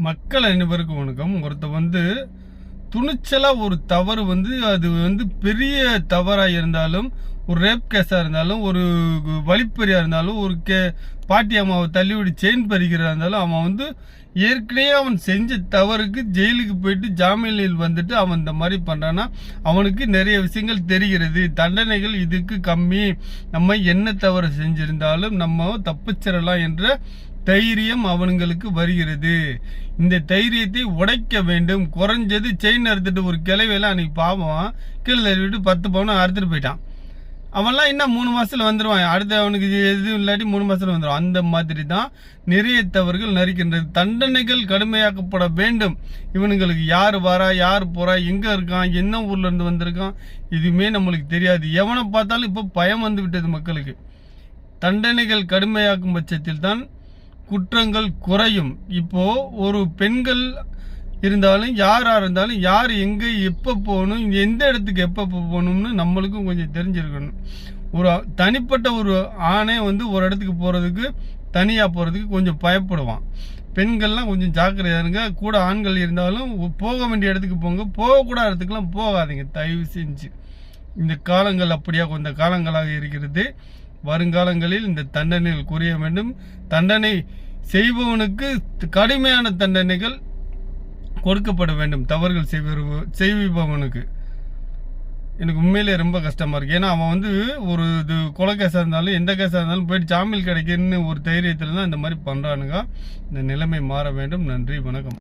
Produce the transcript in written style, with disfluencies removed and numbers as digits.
மக்கள் அனைவருக்கும் வணக்கம். ஒருத்த துணிச்சலா ஒரு தவறு அது பெரிய தவறா இருந்தாலும், ஒரு ரேப் கேஸா இருந்தாலும், ஒரு வழிப்பறியா இருந்தாலும், ஒரு பாட்டி அம்மாவை தள்ளிவிடி செயின் பறிக்கிறதா இருந்தாலும், அவன் ஏற்கனவே அவன் செஞ்ச தவறுக்கு ஜெயிலுக்கு போயிட்டு ஜாமீனில் வந்துட்டு அவன் இந்த மாதிரி பண்றான்னா அவனுக்கு நிறைய விஷயங்கள் தெரிகிறது. தண்டனைகள் இதுக்கு கம்மி. நம்ம என்ன தவறு செஞ்சிருந்தாலும் நம்ம தப்பிச்சிடலாம் என்ற தைரியம் அவனுங்களுக்கு வருகிறது. இந்த தைரியத்தை உடைக்க வேண்டும். குறைஞ்சது செயின் அறுத்துட்டு ஒரு கிளைவையெல்லாம் அன்னைக்கு பாவம் கீழே தள்ளிவிட்டு 10 பவுன் அறுத்துட்டு போயிட்டான். அவன்லாம் இன்னும் 3 மாசத்துல வந்துடுவான். அடுத்து அவனுக்கு எதுவும் இல்லாட்டி 3 மாசத்துல வந்துடும். அந்த மாதிரி தான் நிறைய தவறுகள் நரிக்கின்றது. தண்டனைகள் கடுமையாக்கப்பட வேண்டும். இவனுங்களுக்கு யார் வரா, யார் போறா, எங்க இருக்கான், என்ன ஊர்ல இருந்து வந்திருக்கான், இதுவுமே நம்மளுக்கு தெரியாது. எவனை பார்த்தாலும் இப்போ பயம் வந்து விட்டது மக்களுக்கு. தண்டனைகள் கடுமையாக்கும் பட்சத்தில் தான் குற்றங்கள் குறையும். இப்போ ஒரு பெண்கள் இருந்தாலும் யாரா இருந்தாலும் யார் எங்க எப்ப போகணும், எந்த இடத்துக்கு எப்ப போகணும்னு நம்மளுக்கும் கொஞ்சம் தெரிஞ்சிருக்கணும். ஒரு தனிப்பட்ட ஒரு ஆணை ஒரு இடத்துக்கு போறதுக்கு தனியா போறதுக்கு கொஞ்சம் பயப்படுவான். பெண்கள்லாம் கொஞ்சம் ஜாக்கிரதையா இருங்க. கூட ஆண்கள் இருந்தாலும் போக வேண்டிய இடத்துக்கு போங்க, போகக்கூடாத இடத்துக்குலாம் போகாதீங்க தயவு செஞ்சு. இந்த காலங்கள் அப்படியா கொஞ்ச காலங்களாக இருக்கிறது. வருங்காலங்களில் இந்த தண்டனைகள் குறைய வேண்டும். தண்டனை செய்பவனுக்கு கடுமையான தண்டனைகள் கொடுக்கப்பட வேண்டும். தவறுகள் செய்பவனுக்கு எனக்கு உண்மையிலே ரொம்ப கஷ்டமா இருக்கு. ஏன்னா அவன் ஒரு கொலை கேஸா இருந்தாலும் எந்த கேஸா இருந்தாலும் போயிட்டு ஜாமீன் கிடைக்குன்னு ஒரு தைரியத்துல தான் இந்த மாதிரி பண்றானுங்க. இந்த நிலைமை மாற வேண்டும். நன்றி, வணக்கம்.